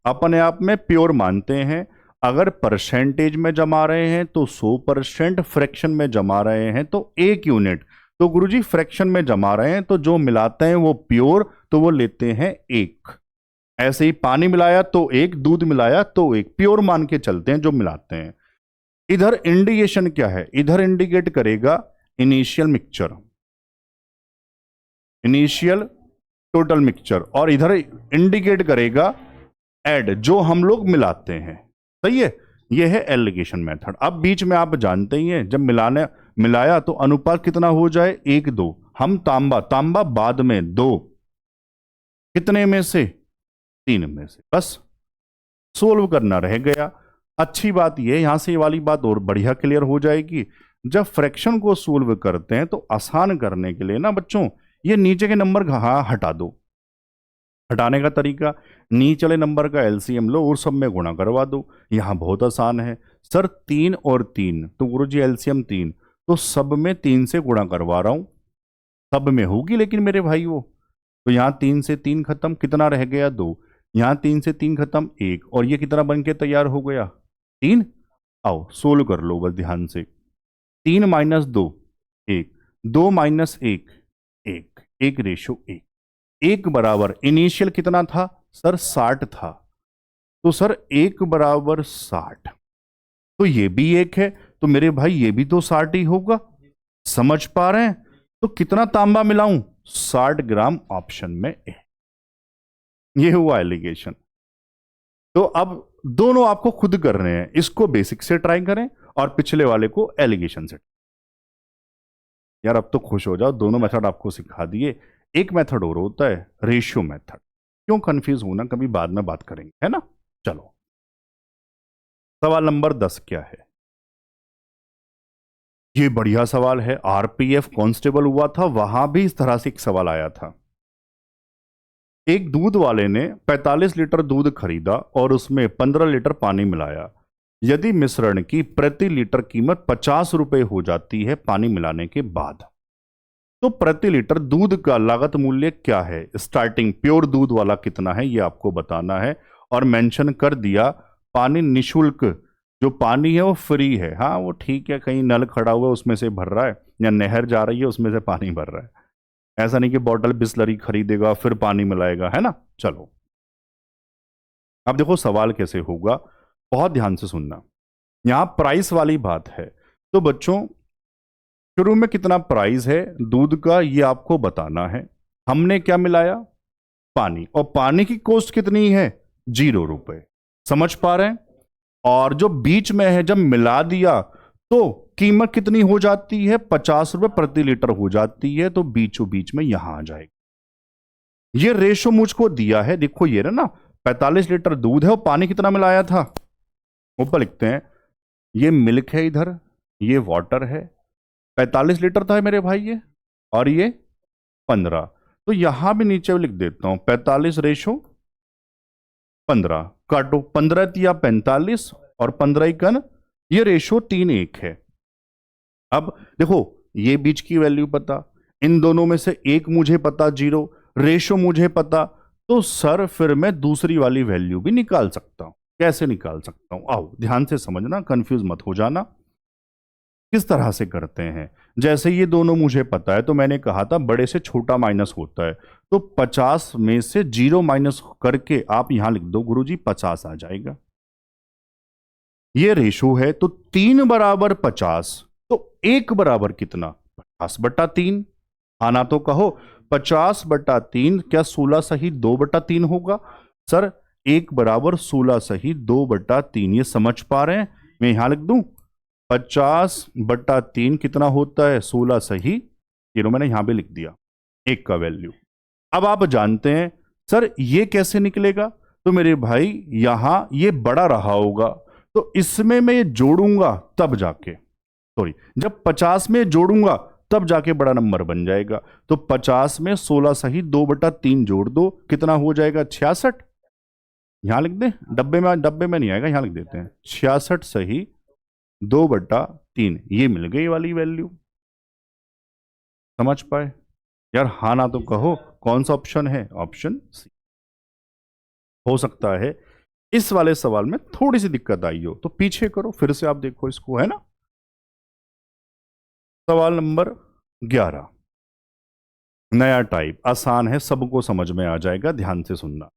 S1: अपने आप में प्योर मानते हैं। अगर परसेंटेज में जमा रहे हैं तो 100%, फ्रैक्शन में जमा रहे हैं तो 1 यूनिट। तो गुरुजी फ्रैक्शन में जमा रहे हैं तो जो मिलाते हैं वो प्योर, तो वो लेते हैं 1। ऐसे ही पानी मिलाया तो 1, दूध मिलाया तो 1, प्योर मान के चलते हैं जो मिलाते हैं। इधर इंडिकेशन क्या है? इधर इंडिकेट करेगा initial mixture, initial total mixture, और इधर इंडिकेट करेगा ऐड, जो हम लोग मिलाते हैं। सही है? यह है एलिगेशन मेथड। अब बीच में आप जानते ही हैं, जब मिलाया तो अनुपात कितना हो जाए? 1:2। हम तांबा बाद में 2, कितने में से? 3 में से। बस सोल्व करना रह गया। अच्छी बात यह, यहां से ये वाली बात और बढ़िया क्लियर हो जाएगी। जब फ्रैक्शन को सोल्व करते हैं तो आसान करने के लिए ना बच्चों, ये नीचे के नंबर हटा दो। हटाने का तरीका, नीचे वाले नंबर का एलसीएम लो और सब में गुणा करवा दो। यहां बहुत आसान है सर। 3 और 3, तो गुरुजी एलसीएम 3, तो सब में 3 से गुणा करवा रहा हूं। सब में होगी लेकिन मेरे भाई वो, तो यहां 3 से 3 खत्म, कितना रह गया? 2। यहां 3 से 3 खत्म, 1, और ये कितना बन के तैयार हो गया? 3। आओ सोल्व कर लो बस ध्यान से। 3 - 2 1, 2 - 1 1, 1 रेशो 1, 1 बराबर इनिशियल कितना था सर? 60 था। तो सर 1 बराबर 60, तो ये भी 1 है, तो मेरे भाई ये भी तो 60 ही होगा। समझ पा रहे हैं? तो कितना तांबा मिलाऊं? 60 ग्राम, ऑप्शन में ए। ये हुआ एलिगेशन। तो अब दोनों आपको खुद कर रहे हैं, इसको बेसिक से ट्राई करें और पिछले वाले को एलिगेशन से। यार अब तो खुश हो जाओ, दोनों मेथड आपको सिखा दिए। एक मेथड और होता है रेशियो मेथड। क्यों कंफ्यूज होना, कभी बाद में बात करेंगे, है ना। चलो सवाल नंबर 10 क्या है? ये बढ़िया सवाल है। आरपीएफ कांस्टेबल हुआ था, वहां भी इस तरह से एक सवाल आया था। एक दूध वाले ने 45 लीटर दूध खरीदा और उसमें 15 लीटर पानी मिलाया। यदि मिश्रण की प्रति लीटर कीमत 50 रुपए हो जाती है पानी मिलाने के बाद, तो प्रति लीटर दूध का लागत मूल्य क्या है? स्टार्टिंग प्योर दूध वाला कितना है ये आपको बताना है। और मेंशन कर दिया पानी निशुल्क, जो पानी है वो फ्री है। हाँ वो ठीक है, कहीं नल खड़ा हुआ है उसमें से भर रहा है, या नहर जा रही है उसमें से पानी भर रहा है। ऐसा नहीं कि बॉटल बिस्लरी खरीदेगा फिर पानी मिलाएगा, है ना। चलो अब देखो सवाल कैसे होगा, बहुत ध्यान से सुनना। यहां प्राइस वाली बात है, तो बच्चों शुरू में कितना प्राइस है दूध का ये आपको बताना है। हमने क्या मिलाया? पानी, और पानी की कॉस्ट कितनी है? 0 रुपए। समझ पा रहे हैं? और जो बीच में है जब मिला दिया तो कीमत कितनी हो जाती है? 50 रुपए प्रति लीटर हो जाती है, तो बीचों बीच में यहां आ जाएगा। ये रेशो मुझको दिया है, देखो ये ना 45 लीटर दूध है और पानी कितना मिलाया था, ऊपर लिखते हैं। ये मिल्क है, इधर ये वाटर है। 45 लीटर था मेरे भाई ये, और ये 15, तो यहां भी नीचे लिख देता हूं 45 रेशो 15। काटो, 15 या 45 और 15 कन, ये रेशो 3:1 है। अब देखो ये बीच की वैल्यू पता, इन दोनों में से एक मुझे पता 0, रेशो मुझे पता, तो सर फिर मैं दूसरी वाली वैल्यू भी निकाल सकता हूं। कैसे निकाल सकता हूं? आओ ध्यान से समझना, कंफ्यूज मत हो जाना। किस तरह से करते हैं? जैसे ये दोनों मुझे पता है, तो मैंने कहा था बड़े से छोटा माइनस होता है, तो 50 में से 0 माइनस करके आप यहां लिख दो गुरुजी 50 आ जाएगा। ये रेशो है, तो 3 बराबर 50, तो 1 बराबर कितना? 50/3। आना तो कहो 50/3, क्या 16 सही 2/3 होगा? सर 1 बराबर 16 सही 2/3, ये समझ पा रहे हैं? मैं यहां लिख दूं 50/3 कितना होता है? 16 सही, ये मैंने यहां भी लिख दिया 1 का वैल्यू। अब आप जानते हैं सर ये कैसे निकलेगा, तो मेरे भाई यहां ये बड़ा रहा होगा, तो इसमें मैं ये जोड़ूंगा तब जाके, सॉरी, जब 50 में जोड़ूंगा तब जाके बड़ा नंबर बन जाएगा। तो 50 में 16 सही 2/3 जोड़ दो, कितना हो जाएगा 66। यहां लिख दें, डब्बे में नहीं आएगा, यहां लिख देते हैं 66 सही 2/3, ये मिल गई वाली वैल्यू। समझ पाए यार? हाँ ना तो कहो, कौन सा ऑप्शन है? Option C. हो सकता है इस वाले सवाल में थोड़ी सी दिक्कत आई हो, तो पीछे करो, फिर से आप देखो इसको, है ना। सवाल नंबर 11, नया टाइप, आसान है, सबको समझ में आ जाएगा, ध्यान से सुनना।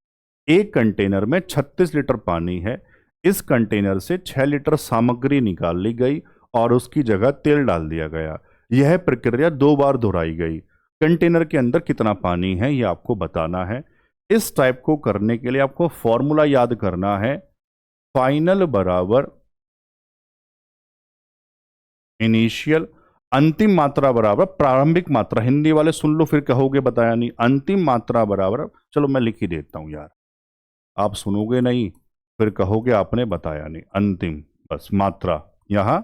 S1: एक कंटेनर में 36 लीटर पानी है। इस कंटेनर से 6 लीटर सामग्री निकाल ली गई और उसकी जगह तेल डाल दिया गया। यह प्रक्रिया 2 बार दोहराई गई। कंटेनर के अंदर कितना पानी है यह आपको बताना है। इस टाइप को करने के लिए आपको फॉर्मूला याद करना है, फाइनल बराबर इनिशियल, अंतिम मात्रा बराबर प्रारंभिक मात्रा। हिंदी वाले सुन लो, फिर कहोगे बताया नहीं। अंतिम मात्रा बराबर, चलो मैं लिख ही देता हूं यार, आप सुनोगे नहीं फिर कहोगे आपने बताया नहीं। अंतिम बस मात्रा, यहां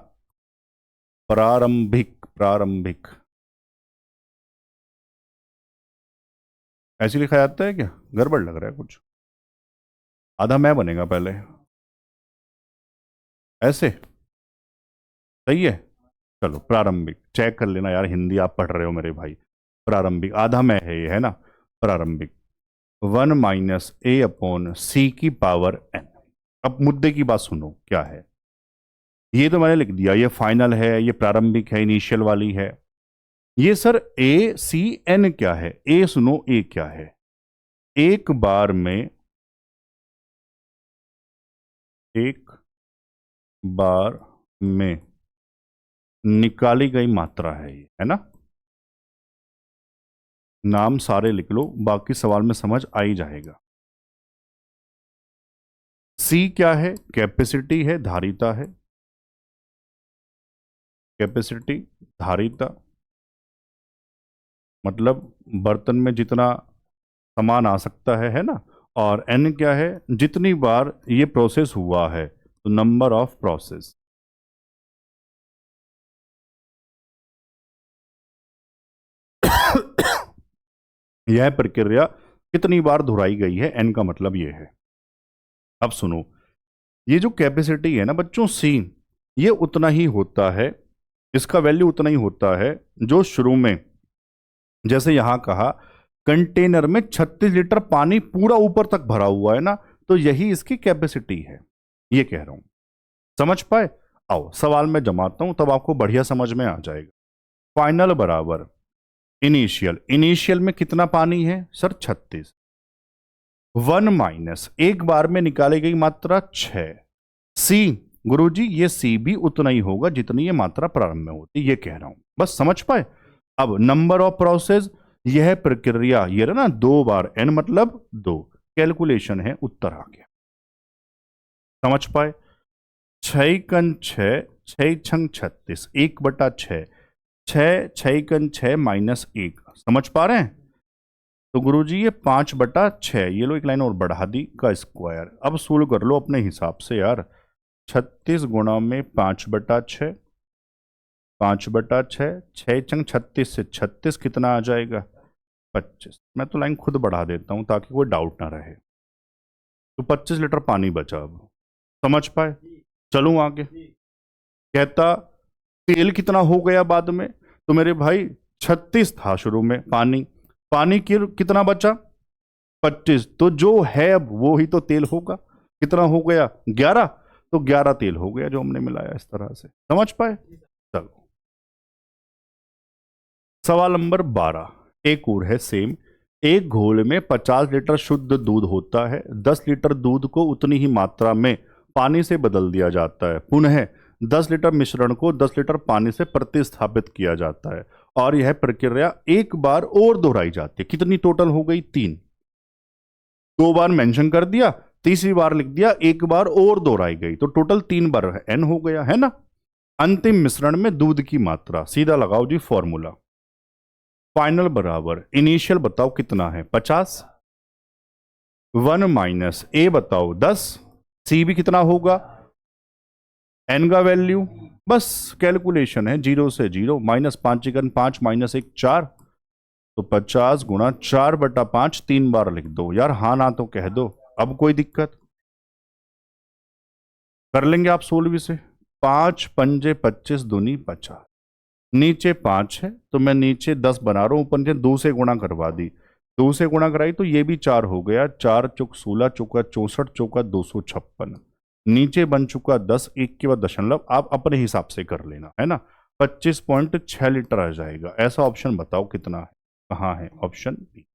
S1: प्रारंभिक, प्रारंभिक ऐसे लिखा जाता है क्या? गड़बड़ लग रहा है कुछ। आधा मैं बनेगा पहले, ऐसे सही है। चलो प्रारंभिक चेक कर लेना यार, हिंदी आप पढ़ रहे हो मेरे भाई। प्रारंभिक आधा में है ये, है ना। प्रारंभिक 1 - a/c की पावर n। अब मुद्दे की बात सुनो, क्या है ये? तो मैंने लिख दिया, ये फाइनल है, ये प्रारंभिक है, इनिशियल वाली है। ये सर a/c/n क्या है? ए सुनो, ए क्या है? एक बार में, एक बार में निकाली गई मात्रा है ये, है ना। नाम सारे लिख लो, बाकी सवाल में समझ आ ही जाएगा। सी क्या है? कैपेसिटी है, धारिता है। कैपेसिटी, धारिता, मतलब बर्तन में जितना सामान आ सकता है ना। और एन क्या है? जितनी बार ये प्रोसेस हुआ है, तो नंबर ऑफ प्रोसेस। यह प्रक्रिया कितनी बार दोहराई गई है, एन का मतलब यह है। अब सुनो, ये जो कैपेसिटी है ना बच्चों, सी, ये उतना ही होता है, इसका वैल्यू उतना ही होता है जो शुरू में, जैसे यहां कहा कंटेनर में 36 लीटर पानी पूरा ऊपर तक भरा हुआ है ना, तो यही इसकी कैपेसिटी है, ये कह रहा हूं। समझ पाए? आओ सवाल में जमाता हूं, तब आपको बढ़िया समझ में आ जाएगा। फाइनल बराबर इनिशियल, इनिशियल में कितना पानी है सर? 36। 1 - एक बार में निकाली गई मात्रा 6। सी, गुरुजी ये सी भी उतना ही होगा जितनी ये मात्रा प्रारंभ में होती, ये कह रहा हूं, बस समझ पाए। अब नंबर ऑफ प्रोसेस, यह प्रक्रिया, ये रहा ना 2 बार, एन मतलब 2, कैलकुलेशन है, उत्तर आ गया। समझ पाए? 6×6, 6×6 = 1/6, 6×6 - 1, समझ पा रहे हैं? तो गुरुजी ये 5/6, ये लो एक लाइन और बढ़ा दी, का स्क्वायर। अब सोल्व कर लो अपने हिसाब से यार। 36 गुणा में 5/6, 5/6, 6×36 से 36 कितना आ जाएगा? 25। मैं तो लाइन खुद बढ़ा देता हूं ताकि कोई डाउट ना रहे। तो 25 लीटर पानी बचा। अब समझ पाए? चलूं आगे। कहता तेल कितना हो गया बाद में, तो मेरे भाई 36 था शुरू में पानी, पानी कितना बचा? 25। तो जो है अब वो ही तो तेल होगा। कितना हो गया? 11। तो 11 तेल हो गया जो हमने मिलाया इस तरह से। समझ पाए? चलो सवाल नंबर 12, एक और है सेम। एक घोल में 50 लीटर शुद्ध दूध होता है। 10 लीटर दूध को उतनी ही मात्रा में पानी से बदल दिया जाता है। पुनः 10 लीटर मिश्रण को 10 लीटर पानी से प्रतिस्थापित किया जाता है और यह प्रक्रिया एक बार और दोहराई जाती है। कितनी टोटल हो गई? 3। 2 बार मेंशन कर दिया, तीसरी बार लिख दिया एक बार और दोहराई गई, तो टोटल 3 बार एन हो गया, है ना। अंतिम मिश्रण में दूध की मात्रा, सीधा लगाओ जी फॉर्मूला। फाइनल बराबर इनिशियल बताओ कितना है? 50। 1 - a बताओ 10। सी भी कितना होगा? एन का वैल्यू बस कैलकुलेशन है, 0 से 0, -5 × 5 -1 4, तो 50 × 4/5 3 बार लिख दो यार, हाँ ना तो कह दो। अब कोई दिक्कत कर लेंगे आप 16वीं से। 5 पंजे 25 दूनी 50, नीचे 5 है तो मैं नीचे 10 बना रहा हूं, ऊपर से 2 से गुणा करवा दी, 2 से गुणा कराई तो ये भी 4 हो गया, 4 चौक 16 चौका 64 चौका 256, नीचे बन चुका 10, एक के बाद दशमलव, आप अपने हिसाब से कर लेना है ना। 25.6 लीटर आ जाएगा। ऐसा ऑप्शन बताओ कितना है, कहाँ है? Option B.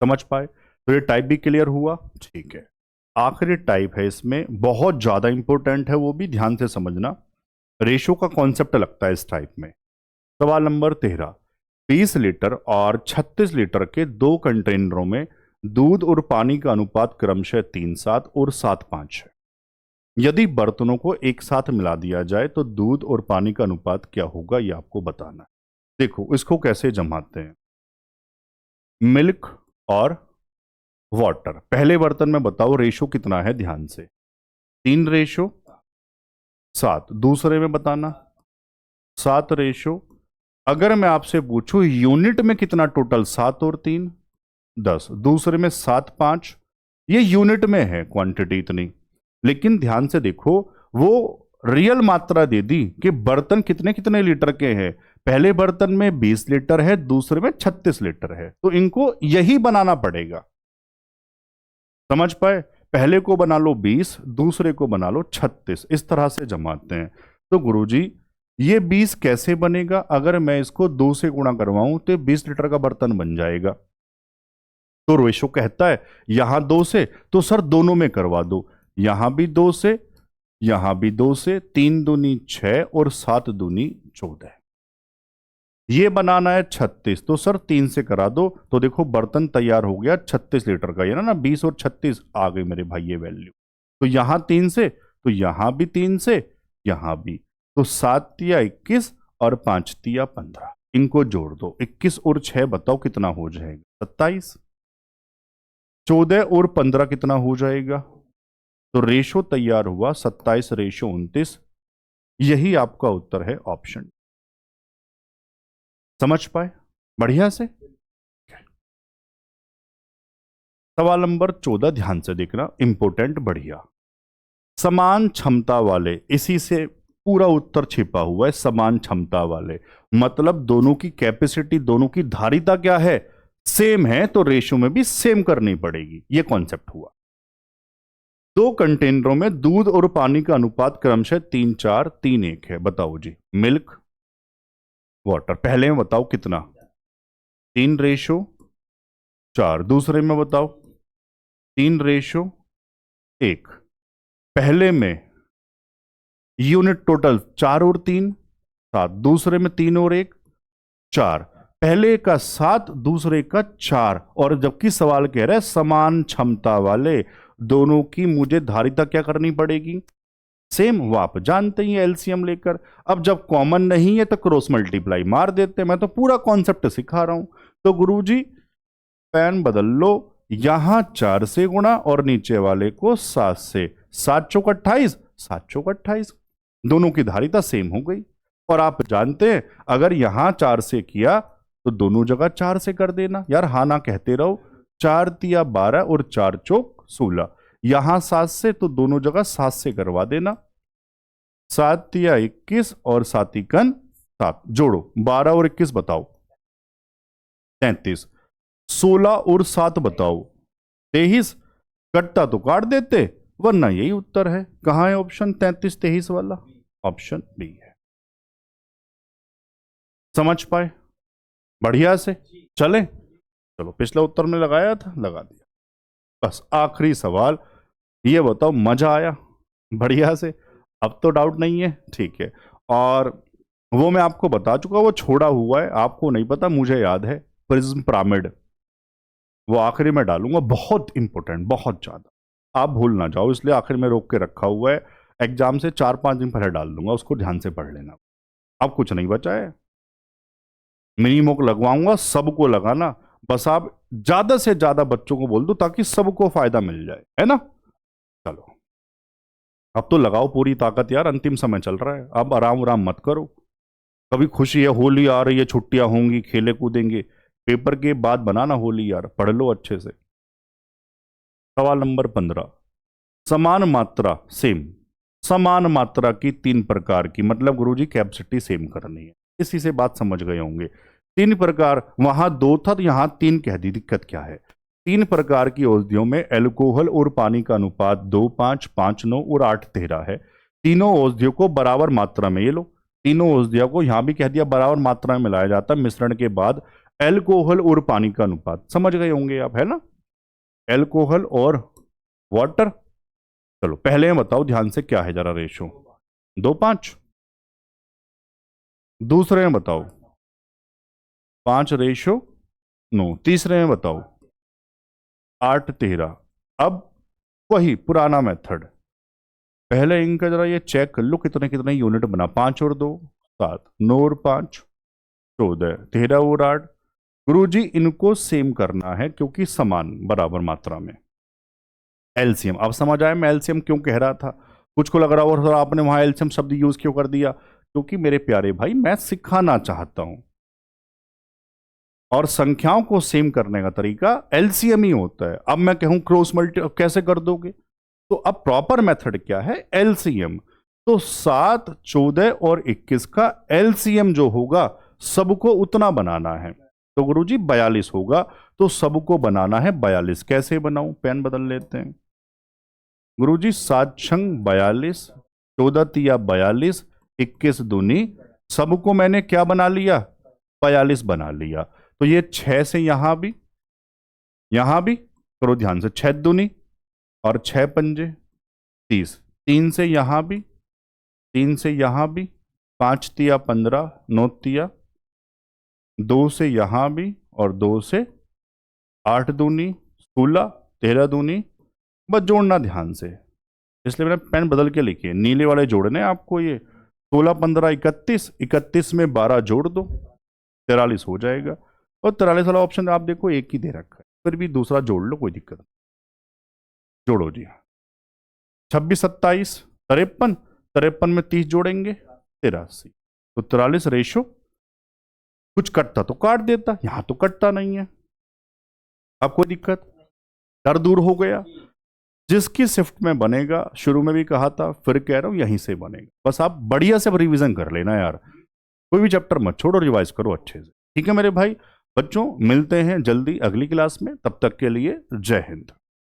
S1: समझ पाए? तो ये टाइप भी क्लियर हुआ, ठीक है। आखिरी टाइप है, इसमें बहुत ज्यादा इंपॉर्टेंट है, वो भी ध्यान से समझना। रेशो का कॉन्सेप्ट लगता है इस टाइप में। सवाल नंबर 13, 20 लीटर और 36 लीटर के दो कंटेनरों में दूध और पानी का अनुपात क्रमशः 3:7 और 7:5 है। यदि बर्तनों को एक साथ मिला दिया जाए तो दूध और पानी का अनुपात क्या होगा, यह आपको बताना है। देखो इसको कैसे जमाते हैं। मिल्क और वाटर, पहले बर्तन में बताओ रेशो कितना है, ध्यान से। 3:7। दूसरे में बताना 7:। अगर मैं आपसे पूछूं यूनिट में कितना टोटल, 7 और 3 10, दूसरे में 7:5, ये यूनिट में है क्वांटिटी इतनी। लेकिन ध्यान से देखो, वो रियल मात्रा दे दी कि बर्तन कितने कितने लीटर के हैं। पहले बर्तन में 20 लीटर है, दूसरे में 36 लीटर है, तो इनको यही बनाना पड़ेगा। समझ पाए? पहले को बना लो 20, दूसरे को बना लो 36, इस तरह से जमाते हैं। तो गुरुजी ये 20 कैसे बनेगा? अगर मैं इसको 2 से गुणा करवाऊं तो 20 लीटर का बर्तन बन जाएगा। तो रेशो कहता है यहां 2 से, तो सर दोनों में करवा दो, यहां भी 2 से, यहां भी 2 से, 3 दूनी 6 और 7 दूनी 14। ये बनाना है 36, तो सर 3 से करा दो, तो देखो बर्तन तैयार हो गया 36 लीटर का। ये ना 20 और 36 आ गई मेरे भाई ये वैल्यू। तो यहां 3 से, तो यहां भी 3 से, यहां भी, तो 7 तिया 21 और 5 तिया 15, इनको जोड़ दो। 21 और 6 बताओ कितना हो जाएगा? 27। 14 और 15 कितना हो जाएगा? तो रेशो तैयार हुआ 27:29। यही आपका उत्तर है, ऑप्शन। समझ पाए बढ़िया से? सवाल नंबर 14 ध्यान से देखना, इंपोर्टेंट, बढ़िया। समान क्षमता वाले, इसी से पूरा उत्तर छिपा हुआ है। समान क्षमता वाले मतलब दोनों की कैपेसिटी, दोनों की धारिता क्या है, सेम है, तो रेशो में भी सेम करनी पड़ेगी। यह कॉन्सेप्ट हुआ। दो कंटेनरों में दूध और पानी का अनुपात क्रमशः 3:4 3:1 है। बताओ जी, मिल्क वाटर, पहले में बताओ कितना? 3:4। दूसरे में बताओ 3:1। पहले में यूनिट टोटल 4 और 3 7, दूसरे में 3 और 1 4, पहले का 7 दूसरे का 4, और जबकि सवाल कह रहा है समान क्षमता वाले, दोनों की मुझे धारिता क्या करनी पड़ेगी, सेम। वो आप जानते ही एलसीएम लेकर। अब जब कॉमन नहीं है तो क्रॉस मल्टीप्लाई मार देते। मैं तो पूरा कॉन्सेप्ट सिखा रहा हूं। तो गुरुजी पेन बदल लो, यहां 4 से गुणा और नीचे वाले को 7 से। 7 चौक 28, 7 चौक 28, दोनों की धारिता सेम हो गई। और आप जानते हैं अगर यहां 4 से किया तो दोनों जगह 4 से कर देना यार, हाँ ना कहते रहो। 4 तिया 12 और 4 चौक 16, यहां 7 से तो दोनों जगह 7 से करवा देना। 7 तिया 21 और 7 एकन 7, जोड़ो 12 और 21 बताओ 33, 16 और 7 बताओ 23। कटता तो काट देते, वरना यही उत्तर है। कहां है ऑप्शन 33 23 वाला? ऑप्शन बी है। समझ पाए बढ़िया से? चले, चलो पिछला उत्तर में लगाया था, लगा दिया। बस आखिरी सवाल, ये बताओ मजा आया बढ़िया से? अब तो डाउट नहीं है, ठीक है। और वो मैं आपको बता चुका, वो छोड़ा हुआ है, आपको नहीं पता, मुझे याद है। प्रिज्म पिरामिड, वो आखिरी में डालूंगा, बहुत इंपॉर्टेंट, बहुत ज्यादा। आप भूल ना जाओ, इसलिए आखिर में रोक के रखा हुआ है। एग्जाम से 4-5 दिन पहले डाल दूंगा, उसको ध्यान से पढ़ लेना। अब कुछ नहीं बचा है, मिनी मॉक लगवाऊंगा, सबको लगाना। बस आप ज्यादा से ज्यादा बच्चों को बोल दो ताकि सबको फायदा मिल जाए, है ना? चलो। अब तो लगाओ पूरी ताकत यार, अंतिम समय चल रहा है, अब आराम आराम मत करो। कभी खुशी है, होली आ रही है, छुट्टियां होंगी, खेले कूदेंगे, पेपर के बाद बनाना होली यार, पढ़ लो अच्छे से। सवाल नंबर 15, समान मात्रा सेम, समान मात्रा की 3 प्रकार की, मतलब गुरुजी कैपेसिटी सेम करनी है, इसी से बात समझ गए होंगे। 3 प्रकार, वहां 2 था तो यहां 3 कह दी, दिक्कत क्या है। 3 प्रकार की औषधियों में एल्कोहल और पानी का अनुपात 2:5, 5:9 और 8:13 है। तीनों औषधियों को बराबर मात्रा में, ये लो, तीनों औषधियों को यहां भी कह दिया बराबर मात्रा में मिलाया जाता है मिश्रण के बाद। एल्कोहल और पानी का अनुपात समझ गए होंगे आप, है ना, एल्कोहल और वाटर। चलो पहले में बताओ ध्यान से क्या है जरा रेशो, 2:5। दूसरे में बताओ 5:9। तीसरे में बताओ 8:13। अब वही पुराना मेथड, पहले इनका जरा ये चेक कर लो कितने कितने यूनिट बना, 5 और 2 7, 9 और 5 14, 13 और 8। गुरुजी इनको सेम करना है क्योंकि समान बराबर मात्रा में। एलसीएम, अब समझ आया मैं एलसीएम क्यों कह रहा था। कुछ को लग रहा हो सर आपने वहां एलसीएम शब्द यूज क्यों कर दिया, क्योंकि मेरे प्यारे भाई मैं सिखाना चाहता हूं, और संख्याओं को सेम करने का तरीका एलसीएम ही होता है। अब मैं कहूं क्रॉस मल्टी कैसे कर दोगे, तो अब प्रॉपर मेथड क्या है, एलसीएम। तो 7, 14 और 21 का एलसीएम जो होगा सबको उतना बनाना है, तो गुरुजी 42 होगा, तो सबको बनाना है 42। कैसे बनाऊं, पेन बदल लेते हैं गुरुजी, 7 छंग 42, 14 तिया 42, 21 दूनी, सबको मैंने क्या बना लिया, 42 बना लिया। तो ये 6 से यहां भी करो ध्यान से, 6 दूनी और 6 पंजे 30, 3 से यहां भी, 3 से यहां भी, 5 तिया 15, 9 तिया, 2 से यहां भी और 2 से 8 दूनी 16, 13 दूनी, बस जोड़ना ध्यान से, इसलिए मैंने पेन बदल के लिखी है, नीले वाले जोड़ने आपको। ये 16, 15, 31, 31 में 12 जोड़ दो, 43 हो जाएगा। और 43 वाला ऑप्शन आप देखो एक ही दे रखा है, फिर भी दूसरा जोड़ लो, कोई दिक्कत नहीं, जोड़ो जी। 26, 27, 53, 53 में 30 जोड़ेंगे 83, तो 43 रेशो। कुछ कटता तो काट देता, यहां तो कटता नहीं है। अब कोई दिक्कत, डर दूर हो गया। जिसकी शिफ्ट में बनेगा, शुरू में भी कहा था फिर कह रहा हूं यहीं से बनेगा, बस आप बढ़िया से रिवीजन कर लेना यार, कोई भी चैप्टर मत छोड़ो, रिवाइज करो अच्छे से, ठीक है मेरे भाई। बच्चों मिलते हैं जल्दी अगली क्लास में, तब तक के लिए जय हिंद।